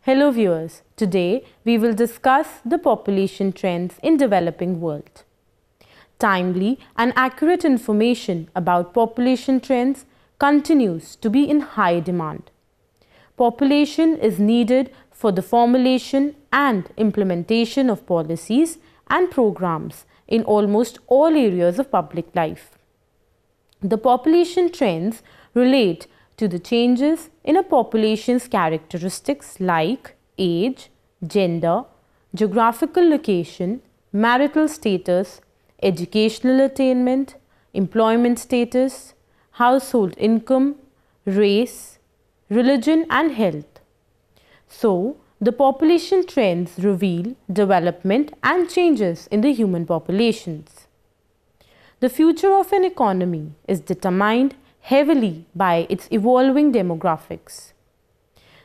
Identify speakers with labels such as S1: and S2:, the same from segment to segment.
S1: Hello viewers, today we will discuss the population trends in developing world. Timely and accurate information about population trends continues to be in high demand. Population is needed for the formulation and implementation of policies and programs in almost all areas of public life. The population trends relate to the changes in a population's characteristics like age, gender, geographical location, marital status, educational attainment, employment status, household income, race, religion and health. So, the population trends reveal development and changes in the human populations. The future of an economy is determined heavily by its evolving demographics.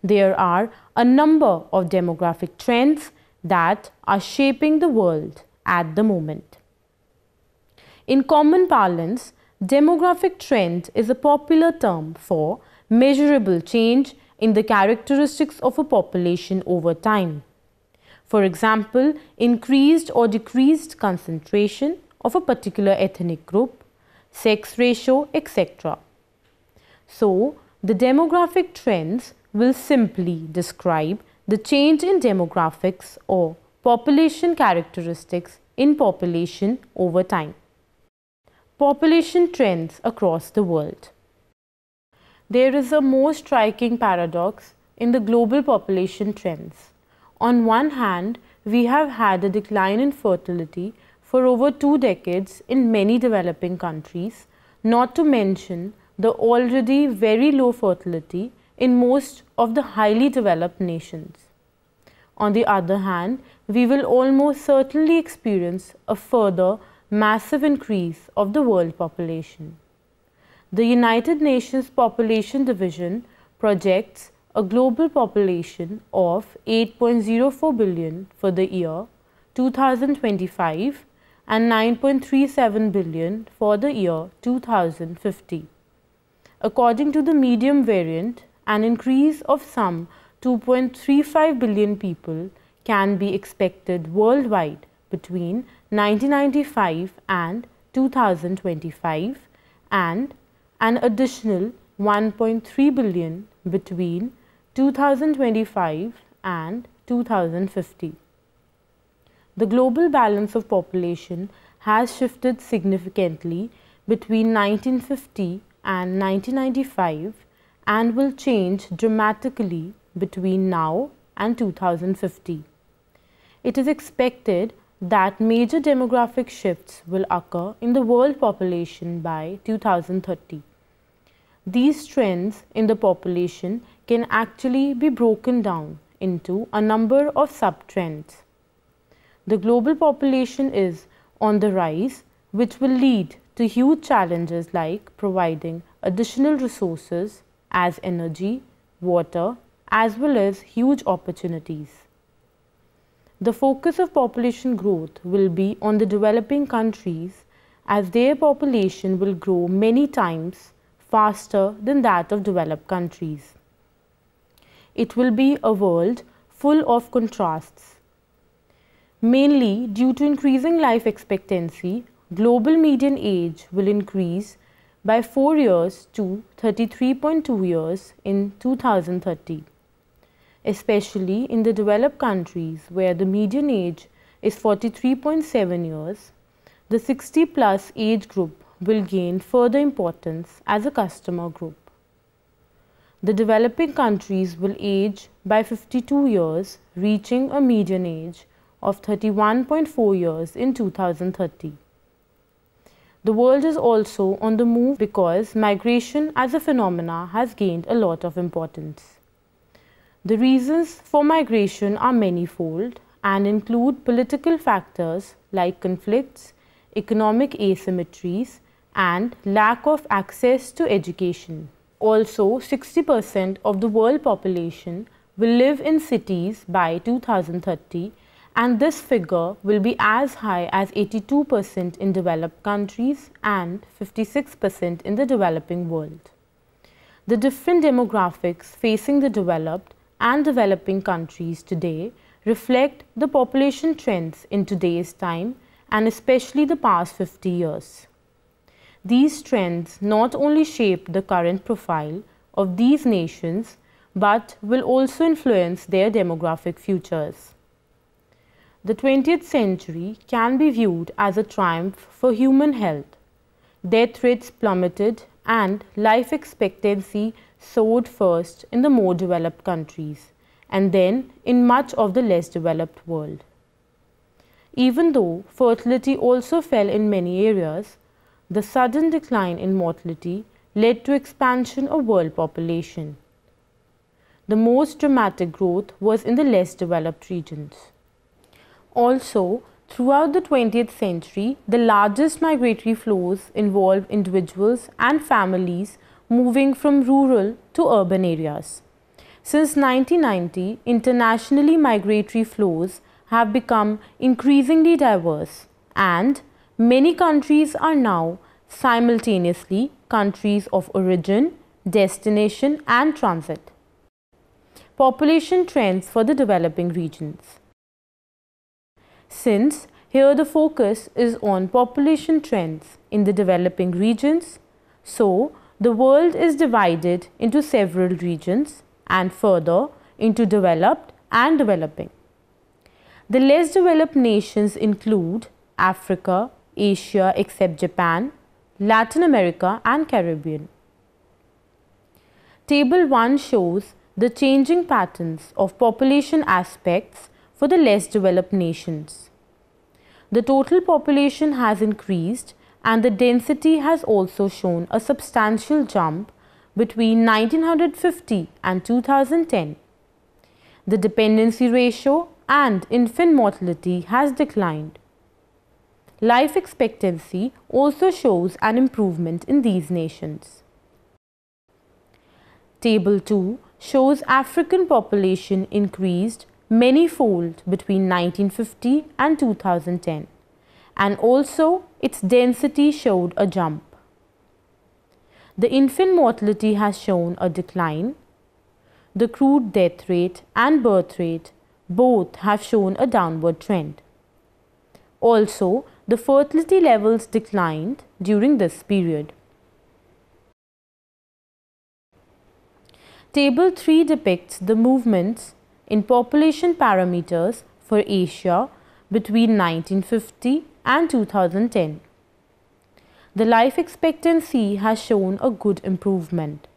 S1: There are a number of demographic trends that are shaping the world at the moment. In common parlance, demographic trend is a popular term for measurable change in the characteristics of a population over time. For example, increased or decreased concentration of a particular ethnic group, sex ratio, etc. So, the demographic trends will simply describe the change in demographics or population characteristics in population over time. Population trends across the world. There is a more striking paradox in the global population trends. On one hand, we have had a decline in fertility for over 2 decades in many developing countries, not to mention the already very low fertility in most of the highly developed nations. On the other hand, we will almost certainly experience a further massive increase of the world population. The United Nations Population Division projects a global population of 8.04 billion for the year 2025 and 9.37 billion for the year 2050. According to the medium variant, an increase of some 2.35 billion people can be expected worldwide between 1995 and 2025 and an additional 1.3 billion between 2025 and 2050. The global balance of population has shifted significantly between 1950 and 1995 and will change dramatically between now and 2050. It is expected that major demographic shifts will occur in the world population by 2030. These trends in the population can actually be broken down into a number of sub-trends. The global population is on the rise, which will lead to huge challenges like providing additional resources as energy, water, as well as huge opportunities. The focus of population growth will be on the developing countries as their population will grow many times faster than that of developed countries. It will be a world full of contrasts. Mainly due to increasing life expectancy, global median age will increase by 4 years to 33.2 years in 2030. Especially in the developed countries where the median age is 43.7 years, the 60+ age group will gain further importance as a customer group. The developing countries will age by 52 years, reaching a median age of 31.4 years in 2030. The world is also on the move because migration as a phenomena has gained a lot of importance. The reasons for migration are manifold and include political factors like conflicts, economic asymmetries, and lack of access to education. Also, 60% of the world population will live in cities by 2030 and this figure will be as high as 82% in developed countries and 56% in the developing world. The different demographics facing the developed and developing countries today reflect the population trends in today's time and especially the past 50 years. These trends not only shape the current profile of these nations but will also influence their demographic futures. The 20th century can be viewed as a triumph for human health. Death rates plummeted and life expectancy soared first in the more developed countries and then in much of the less developed world. Even though fertility also fell in many areas, the sudden decline in mortality led to expansion of world population. The most dramatic growth was in the less developed regions. Also, throughout the 20th century, the largest migratory flows involved individuals and families moving from rural to urban areas. Since 1990, internationally migratory flows have become increasingly diverse, and many countries are now simultaneously countries of origin, destination, and transit. Population trends for the developing regions. Since here the focus is on population trends in the developing regions, so the world is divided into several regions and further into developed and developing. The less developed nations include Africa, Asia except Japan, Latin America and Caribbean. Table 1 shows the changing patterns of population aspects for the less developed nations. The total population has increased and the density has also shown a substantial jump between 1950 and 2010. The dependency ratio and infant mortality has declined. Life expectancy also shows an improvement in these nations. Table 2 shows African population increased many-fold between 1950 and 2010, and also its density showed a jump. The infant mortality has shown a decline. The crude death rate and birth rate both have shown a downward trend. Also, the fertility levels declined during this period. Table 3 depicts the movements in population parameters for Asia between 1950 and 2010. The life expectancy has shown a good improvement.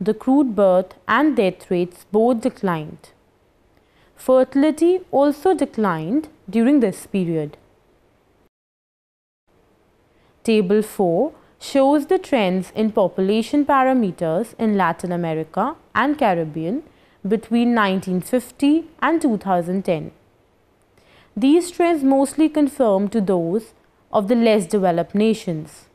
S1: The crude birth and death rates both declined. Fertility also declined during this period. Table 4 shows the trends in population parameters in Latin America and Caribbean between 1950 and 2010. These trends mostly conform to those of the less developed nations.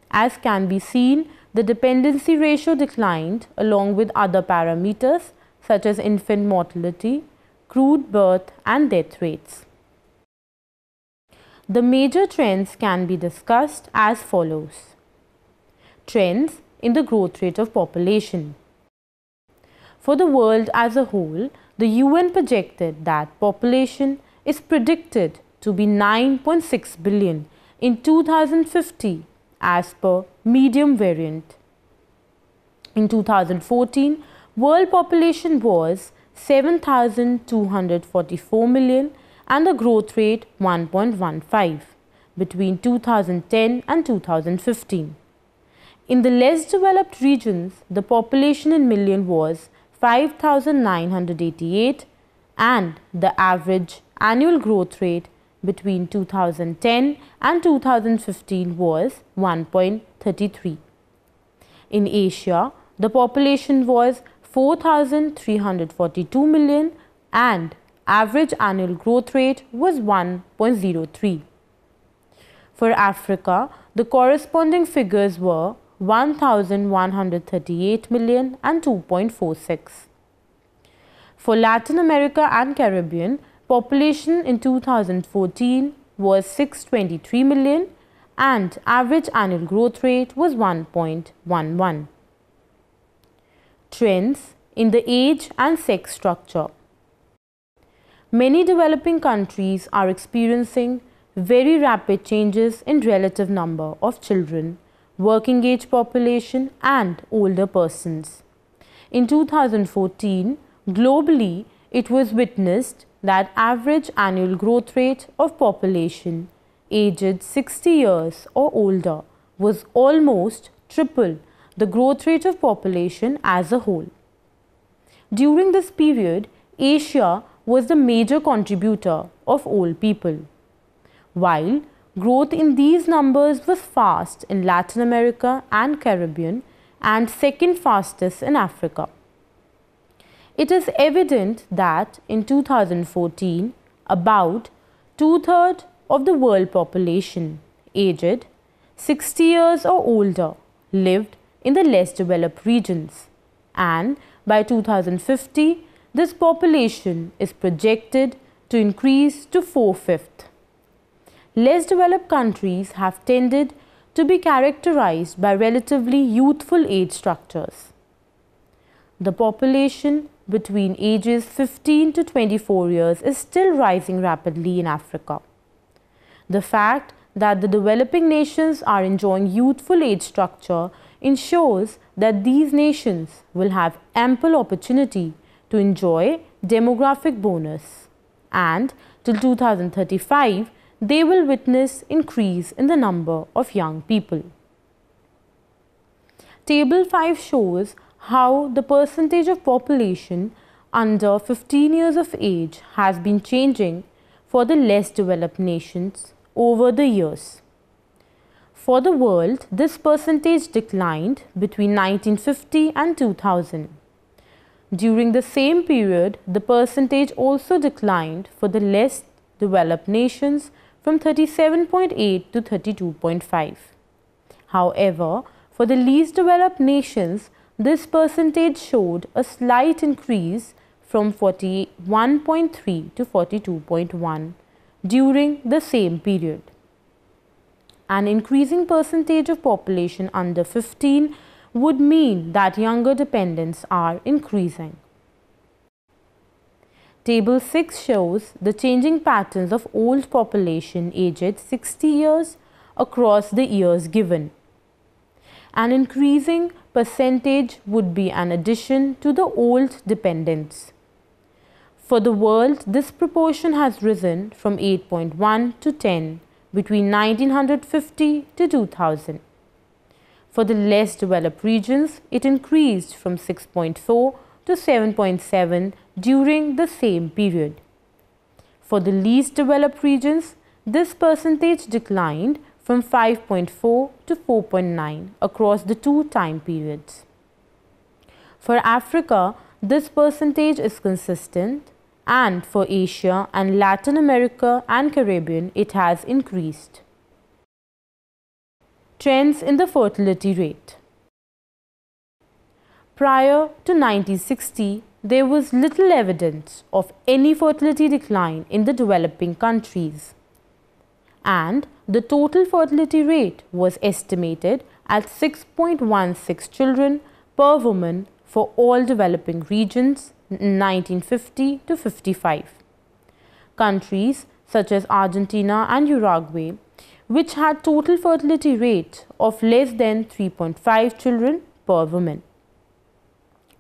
S1: As can be seen, the dependency ratio declined along with other parameters such as infant mortality, crude birth and death rates. The major trends can be discussed as follows. Trends in the growth rate of population. For the world as a whole, the UN projected that population is predicted to be 9.6 billion in 2050 as per medium variant. In 2014, world population was 7,244 million and the growth rate 1.15 between 2010 and 2015. In the less developed regions, the population in million was 5,988 and the average annual growth rate between 2010 and 2015 was 1.33. In Asia, the population was 4,342 million and average annual growth rate was 1.03. For Africa, the corresponding figures were 1,138 million and 2.46. For Latin America and Caribbean, Population in 2014 was 623 million and average annual growth rate was 1.11. Trends in the age and sex structure. Many developing countries are experiencing very rapid changes in relative number of children, working age population and older persons. In 2014, globally, it was witnessed that average annual growth rate of population aged 60 years or older was almost triple the growth rate of population as a whole. During this period, Asia was the major contributor of old people, while growth in these numbers was fast in Latin America and Caribbean and second fastest in Africa. It is evident that in 2014, about two-thirds of the world population aged 60 years or older lived in the less developed regions, and by 2050, this population is projected to increase to 4/5. Less developed countries have tended to be characterized by relatively youthful age structures. The population between ages 15 to 24 years is still rising rapidly in Africa. The fact that the developing nations are enjoying youthful age structure ensures that these nations will have ample opportunity to enjoy demographic bonus, and till 2035 they will witness increase in the number of young people. Table 5 shows how the percentage of population under 15 years of age has been changing for the less developed nations over the years. For the world, this percentage declined between 1950 and 2000. During the same period, the percentage also declined for the less developed nations from 37.8 to 32.5. However, for the least developed nations, this percentage showed a slight increase from 41.3 to 42.1 during the same period. An increasing percentage of population under 15 would mean that younger dependents are increasing. Table 6 shows the changing patterns of old population aged 60 years across the years given. An increasing percentage would be an addition to the old dependents. For the world, this proportion has risen from 8.1 to 10 between 1950 to 2000. For the less developed regions, it increased from 6.4 to 7.7 during the same period. For the least developed regions, this percentage declined from 5.4 to 4.9 across the two time periods. For Africa, this percentage is consistent, and for Asia and Latin America and Caribbean, it has increased. Trends in the fertility rate. Prior to 1960, there was little evidence of any fertility decline in the developing countries, and the total fertility rate was estimated at 6.16 children per woman for all developing regions in 1950 to 55. Countries such as Argentina and Uruguay, which had total fertility rate of less than 3.5 children per woman,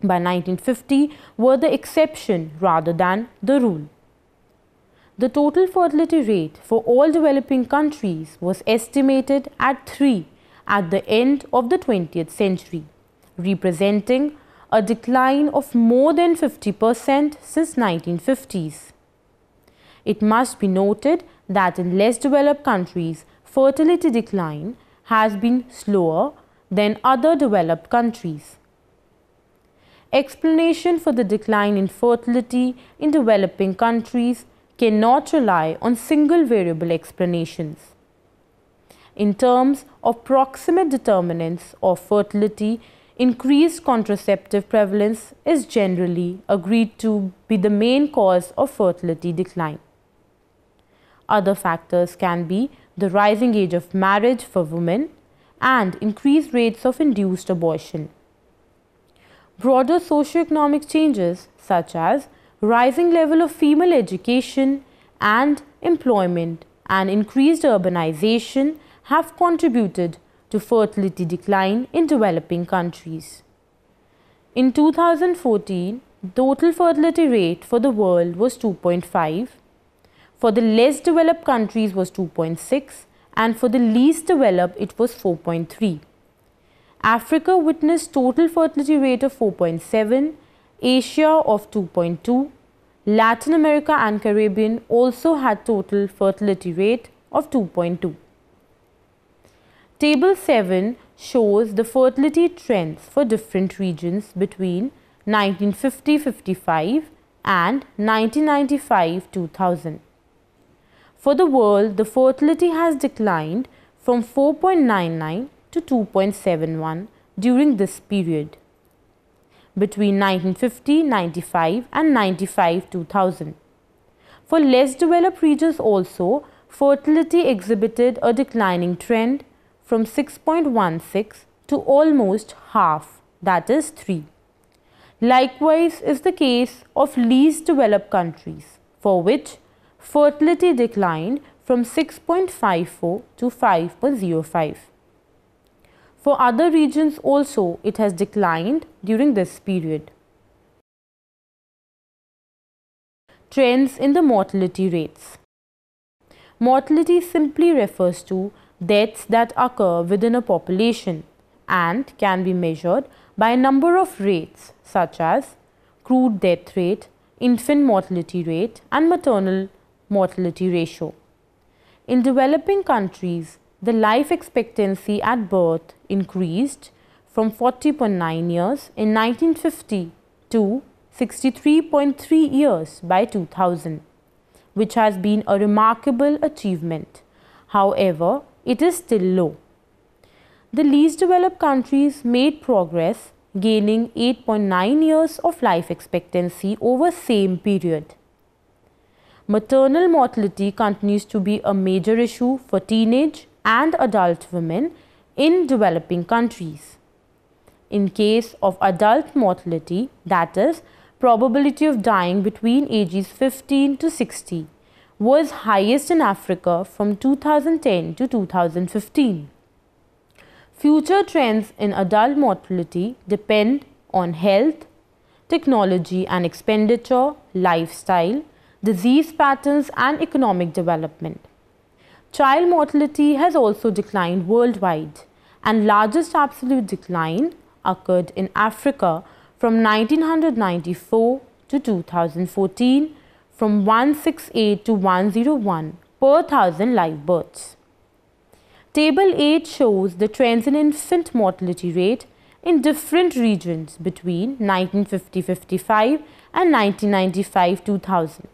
S1: by 1950 were the exception rather than the rule. The total fertility rate for all developing countries was estimated at 3 at the end of the 20th century, representing a decline of more than 50% since 1950s. It must be noted that in less developed countries, fertility decline has been slower than other developed countries. Explanation for the decline in fertility in developing countries cannot rely on single variable explanations. In terms of proximate determinants of fertility, increased contraceptive prevalence is generally agreed to be the main cause of fertility decline. Other factors can be the rising age of marriage for women and increased rates of induced abortion. Broader socioeconomic changes such as rising level of female education and employment and increased urbanization have contributed to fertility decline in developing countries. In 2014, total fertility rate for the world was 2.5, for the less developed countries was 2.6, and for the least developed it was 4.3. Africa witnessed total fertility rate of 4.7, Asia of 2.2, Latin America and Caribbean also had total fertility rate of 2.2. Table 7 shows the fertility trends for different regions between 1950-55 and 1995-2000. For the world, the fertility has declined from 4.99 to 2.71 during this period between 1950-95 and 95-2000. For less developed regions also, fertility exhibited a declining trend from 6.16 to almost half, that is 3. Likewise is the case of least developed countries, for which fertility declined from 6.54 to 5.05. For other regions also, it has declined during this period. Trends in the mortality rates. Mortality simply refers to deaths that occur within a population and can be measured by a number of rates such as crude death rate, infant mortality rate and maternal mortality ratio. In developing countries, the life expectancy at birth increased from 40.9 years in 1950 to 63.3 years by 2000, which has been a remarkable achievement. However, it is still low. The least developed countries made progress, gaining 8.9 years of life expectancy over same period. Maternal mortality continues to be a major issue for teenage and adult women in developing countries. In case of adult mortality, that is, probability of dying between ages 15 to 60, was highest in Africa from 2010 to 2015. Future trends in adult mortality depend on health, technology and expenditure, lifestyle, disease patterns and economic development. Child mortality has also declined worldwide, and largest absolute decline occurred in Africa from 1994 to 2014, from 168 to 101 per thousand live births. Table 8 shows the trends in infant mortality rate in different regions between 1950-55 and 1995-2000.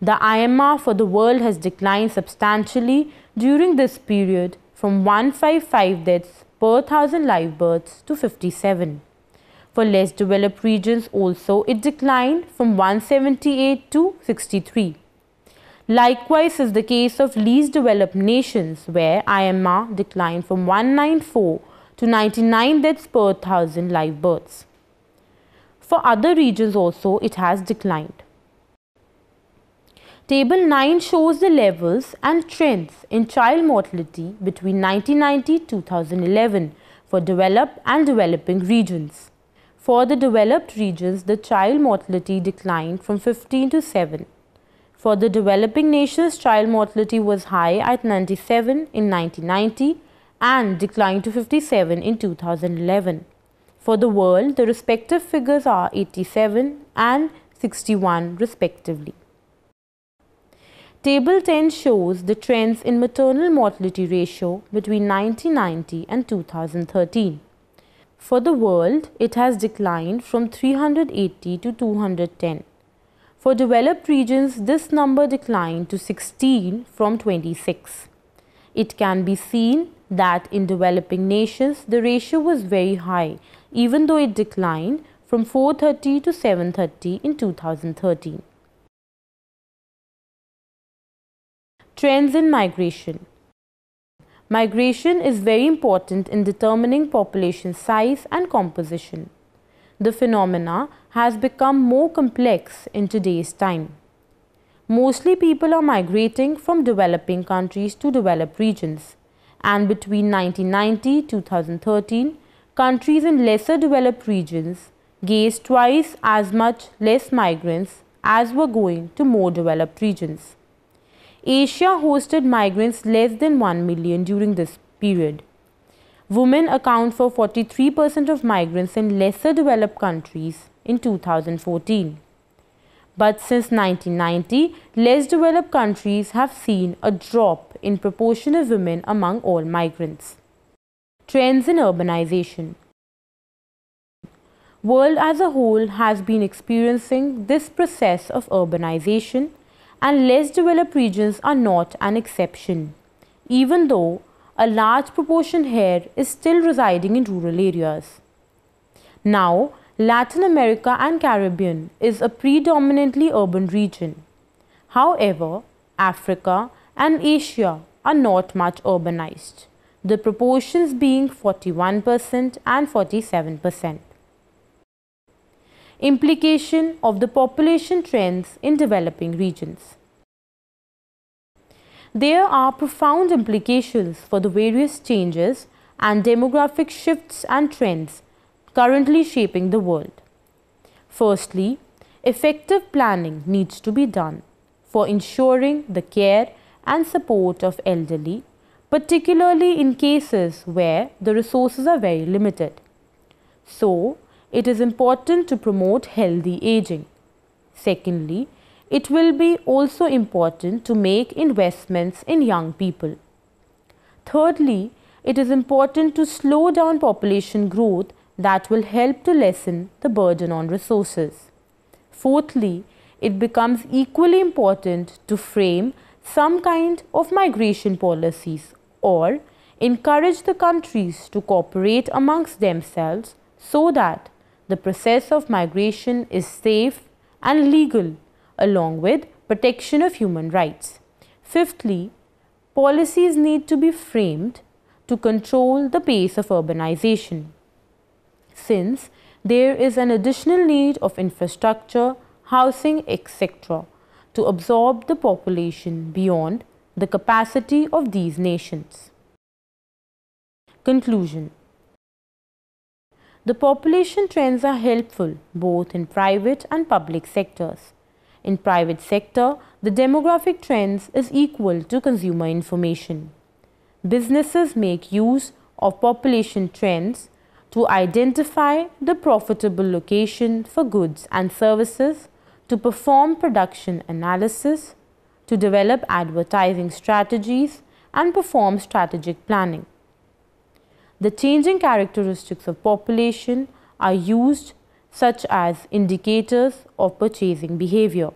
S1: The IMR for the world has declined substantially during this period from 155 deaths per thousand live births to 57. For less developed regions also, it declined from 178 to 63. Likewise is the case of least developed nations, where IMR declined from 194 to 99 deaths per thousand live births. For other regions also, it has declined. Table 9 shows the levels and trends in child mortality between 1990 to 2011 for developed and developing regions. For the developed regions, the child mortality declined from 15 to 7. For the developing nations, child mortality was high at 97 in 1990 and declined to 57 in 2011. For the world, the respective figures are 87 and 61 respectively. Table 10 shows the trends in maternal mortality ratio between 1990 and 2013. For the world, it has declined from 380 to 210. For developed regions, this number declined to 16 from 26. It can be seen that in developing nations, the ratio was very high, even though it declined from 430 to 730 in 2013. Trends in migration. Migration is very important in determining population size and composition. The phenomena has become more complex in today's time. Mostly people are migrating from developing countries to developed regions, and between 1990 and 2013, countries in lesser developed regions gained twice as much less migrants as were going to more developed regions. Asia hosted migrants less than 1 million during this period. Women account for 43% of migrants in lesser developed countries in 2014. But since 1990, less developed countries have seen a drop in proportion of women among all migrants. Trends in urbanization. World as a whole has been experiencing this process of urbanization, and less developed regions are not an exception, even though a large proportion here is still residing in rural areas. Now, Latin America and Caribbean is a predominantly urban region. However, Africa and Asia are not much urbanized, the proportions being 41% and 47%. Implication of the population trends in developing regions. There are profound implications for the various changes and demographic shifts and trends currently shaping the world. Firstly, effective planning needs to be done for ensuring the care and support of elderly, particularly in cases where the resources are very limited. So, it is important to promote healthy aging. Secondly, it will be also important to make investments in young people. Thirdly, it is important to slow down population growth that will help to lessen the burden on resources. Fourthly, it becomes equally important to frame some kind of migration policies or encourage the countries to cooperate amongst themselves so that the process of migration is safe and legal, along with protection of human rights. Fifthly, policies need to be framed to control the pace of urbanization, since there is an additional need of infrastructure, housing, etc., to absorb the population beyond the capacity of these nations. Conclusion. The population trends are helpful both in private and public sectors. In private sector, the demographic trends is equal to consumer information. Businesses make use of population trends to identify the profitable location for goods and services, to perform production analysis, to develop advertising strategies and perform strategic planning. The changing characteristics of population are used such as indicators of purchasing behavior.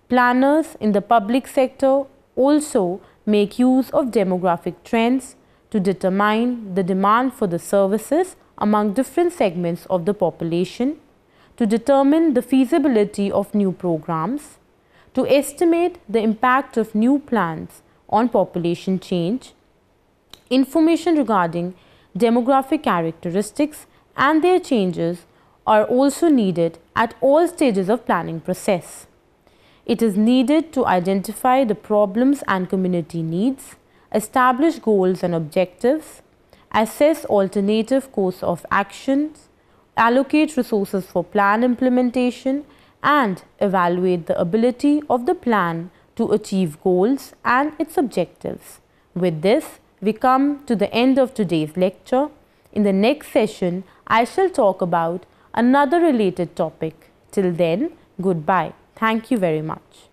S1: Planners in the public sector also make use of demographic trends to determine the demand for the services among different segments of the population, to determine the feasibility of new programs, to estimate the impact of new plans on population change. Information regarding demographic characteristics and their changes are also needed at all stages of planning process. It is needed to identify the problems and community needs, establish goals and objectives, assess alternative course of actions, allocate resources for plan implementation, and evaluate the ability of the plan to achieve goals and its objectives. With this, we come to the end of today's lecture. In the next session, I shall talk about another related topic. Till then, goodbye. Thank you very much.